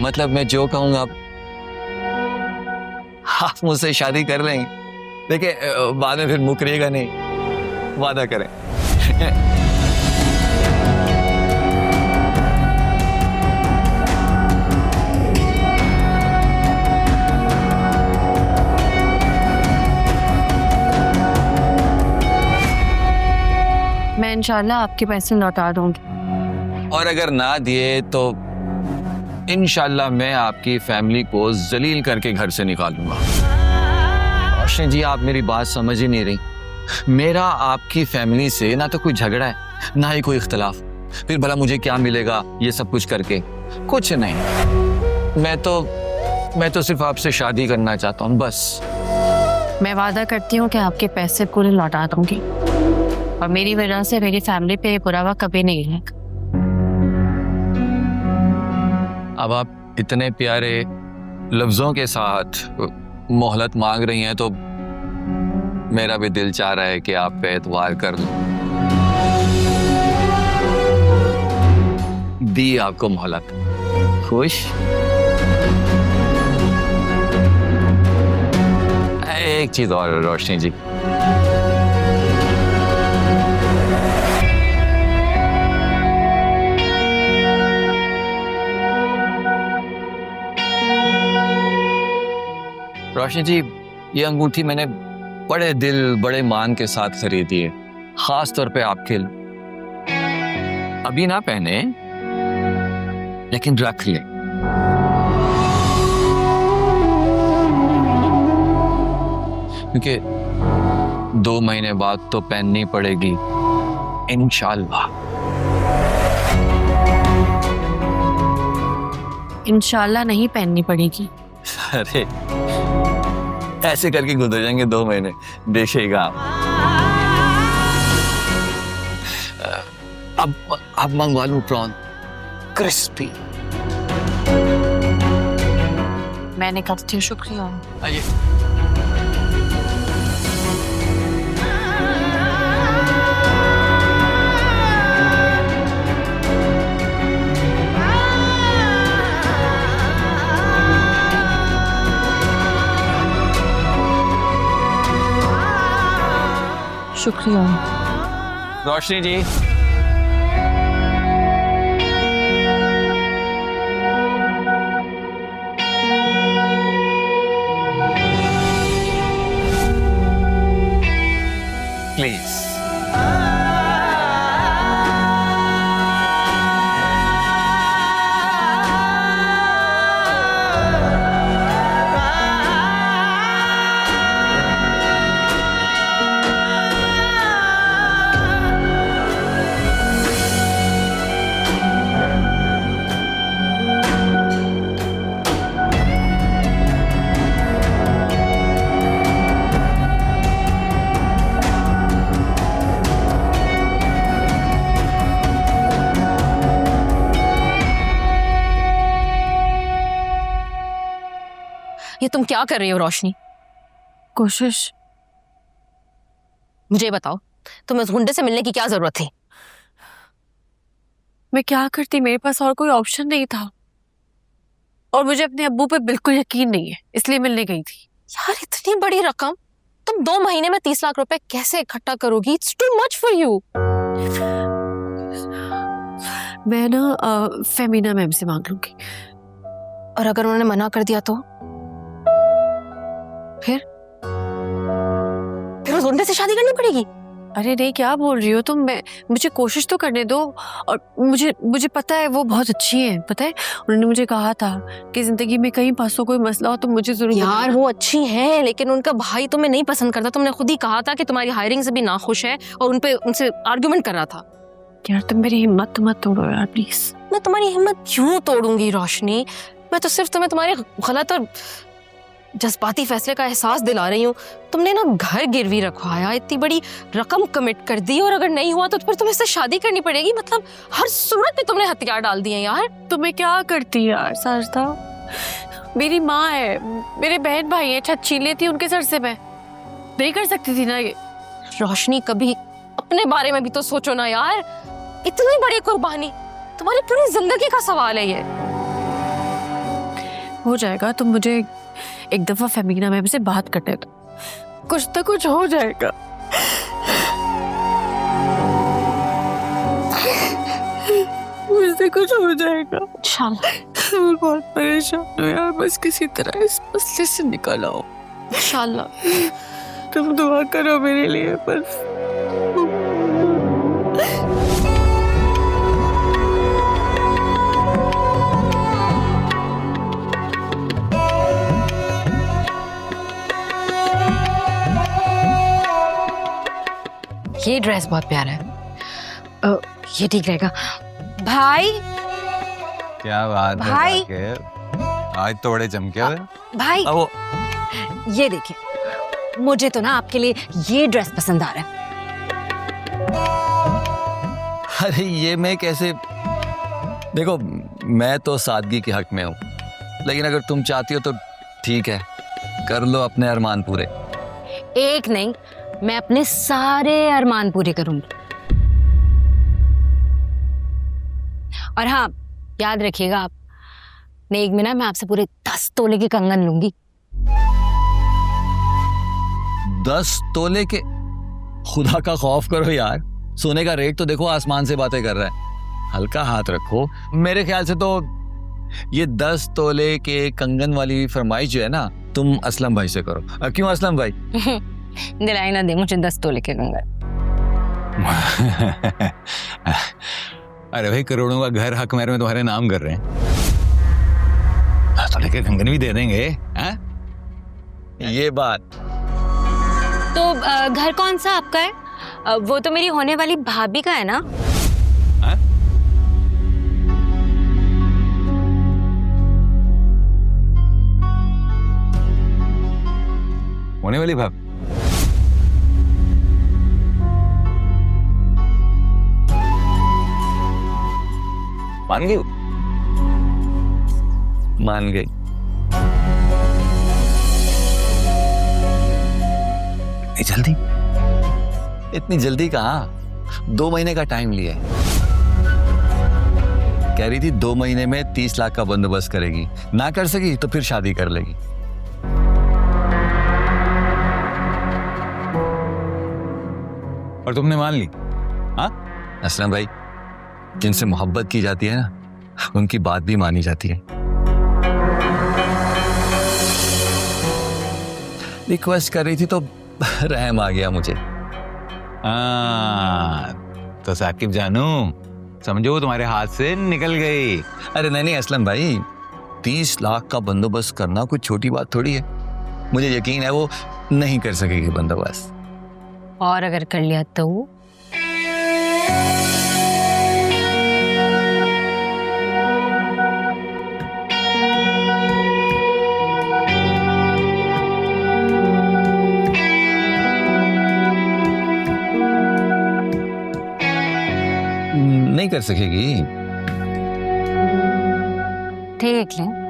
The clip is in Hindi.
मतलब मैं जो कहूँगा आप मुझसे शादी कर लेंगे? देखिए बाद में फिर मुकरिएगा नहीं, वादा करें। मैं इंशाल्लाह आपके पैसे लौटा दूंगी। और अगर ना दिए तो इंशाल्लाह मैं आपकी फैमिली को जलील करके घर से निकालूंगा। रोशनी जी, आप मेरी बात समझ ही नहीं रही। मेरा आपकी फैमिली से ना तो कोई झगड़ा है, ना ही कोई इख्तलाफ। फिर भला मुझे क्या मिलेगा ये सब कुछ करके? कुछ नहीं। मैं तो सिर्फ आपसे शादी करना चाहता हूँ, बस। मैं वादा करती हूँ कि आपके पैसे पूरे लौटा दूंगी और मेरी वजह से मेरी फैमिली पे बुरा वक्त कभी नहीं आएगा। अब आप इतने प्यारे लफ्जों के साथ मोहलत मांग रही हैं तो मेरा भी दिल चाह रहा है कि आप पे एतवार कर लूं। दी आपको मोहलत। खुश? एक चीज और रोशनी जी, रोशनी जी, ये अंगूठी मैंने बड़े दिल बड़े मान के साथ खरीदी है, खास तौर पे आपके लिए। अभी ना पहने, लेकिन रख ले। क्योंकि 2 महीने बाद तो पहननी पड़ेगी इंशाल्लाह। इंशाल्लाह नहीं पहननी पड़ेगी। अरे ऐसे करके गुजर जाएंगे 2 महीने, देखिएगा आप। अब मंगवा लूं प्रॉन क्रिस्पी? मैंने करती हूँ, शुक्रिया। आइए। शुक्रिया। रोशनी जी, प्लीज। ये तुम क्या कर रही हो रोशनी? कोशिश। मुझे बताओ, तुम्हें उस गुंडे से मिलने की क्या जरूरत थी? मैं क्या करती, मेरे पास और कोई ऑप्शन नहीं था और मुझे अपने अब्बू पे बिल्कुल यकीन नहीं है, इसलिए मिलने गई थी। यार इतनी बड़ी रकम तुम 2 महीने में 30 लाख रुपए कैसे इकट्ठा करोगी? It's too much for you. मैं ना फेमिना मैम से मांग लूंगी। और अगर उन्होंने मना कर दिया तो फिर उस गुंडे से शादी करनी पड़ेगी? अरे नहीं, क्या बोल रही हो तुम? मुझे कोशिश तो करने दो। और मुझे पता है वो बहुत अच्छी है, पता है उन्होंने मुझे कहा था कि जिंदगी में कहीं पासों कोई मसला हो तो मुझे जरूर। यार वो अच्छी है, लेकिन उनका भाई तुम्हें नहीं पसंद करता। तुमने खुद ही कहा था कि तुम्हारी हायरिंग से भी नाखुश है और उनसे आर्गुमेंट कर रहा था। यार तुम मेरी हिम्मत मत तोड़ो यार, प्लीज। मैं तुम्हारी हिम्मत क्यों तोड़ूंगी रोशनी? मैं तो सिर्फ तुम्हें तुम्हारे गलत और जज्बाती फैसले का एहसास दिला रही हूँ। तुमने ना घर गिरवी रखवाया, इतनी बड़ी रकम कमिट कर दी और अगर नहीं हुआ तो फिर तुम्हें इससे शादी करनी पड़ेगी। मतलब हर सूरत पे तुमने हथियार डाल दिए यार। तुम्हें क्या करती यार साजदा? मेरी माँ है, मेरे बहन भाई है, छत छीन लेती उनके सर से। मैं नहीं कर सकती थी ना ये? रोशनी कभी अपने बारे में भी तो सोचो ना यार। इतनी बड़ी कुर्बानी, तुम्हारी पूरी जिंदगी का सवाल है ये। हो जाएगा, तुम मुझे एक दफा फेमीना मैम से बात करने दो, कुछ तो कुछ हो जाएगा। मुझसे कुछ हो जाएगा इंशाल्लाह। मैं बहुत परेशान हूँ यार, बस किसी तरह इस मसले से निकल आओ। इंशाल्लाह। तुम दुआ करो मेरे लिए बस। ये ड्रेस बहुत प्यारा है। ये ठीक रहेगा। भाई क्या बात है भाई। वाकिब, आज तो बड़े चमके हुए। भाई अब वो ये देखिए, मुझे तो ना आपके लिए ये ड्रेस पसंद आ रहा है। अरे ये मैं कैसे, देखो मैं तो सादगी के हक में हूँ, लेकिन अगर तुम चाहती हो तो ठीक है, कर लो अपने अरमान पूरे। एक नहीं, मैं अपने सारे अरमान पूरे करूंगी। और हाँ, याद रखिएगा आप, नेक में ना मैं आपसे पूरे 10 तोले के कंगन लूंगी। 10 तोले के? खुदा का खौफ करो यार, सोने का रेट तो देखो आसमान से बातें कर रहा है, हल्का हाथ रखो। मेरे ख्याल से तो ये 10 तोले के कंगन वाली फरमाइश जो है ना, तुम असलम भाई से करो। क्यों असलम भाई? दिलाई ना दे मुझे 10 तोले के कंगन। अरे भाई, करोड़ों का घर हक महर में तुम्हारे नाम कर रहे हैं, तो लेके कंगन भी दे देंगे। हाँ? ये बात तो घर कौन सा आपका है? वो तो मेरी होने वाली भाभी का है ना। हाँ? होने वाली भाभी? मान गई? मान गई। इतनी जल्दी? इतनी जल्दी कहाँ, 2 महीने का टाइम लिया है। कह रही थी 2 महीने में 30 लाख का बंदोबस्त करेगी, ना कर सकी तो फिर शादी कर लेगी। और तुमने मान ली? हाँ? असलम भाई, जिनसे मोहब्बत की जाती है ना, उनकी बात भी मानी जाती है। रिक्वेस्ट कर रही थी तो रहम आ गया मुझे। तो साकिब जानू, समझो तुम्हारे हाथ से निकल गई। अरे नहीं असलम भाई, 30 लाख का बंदोबस्त करना कोई छोटी बात थोड़ी है। मुझे यकीन है वो नहीं कर सकेगी बंदोबस्त। और अगर कर लिया तो? नहीं कर सकेगी। देख लें।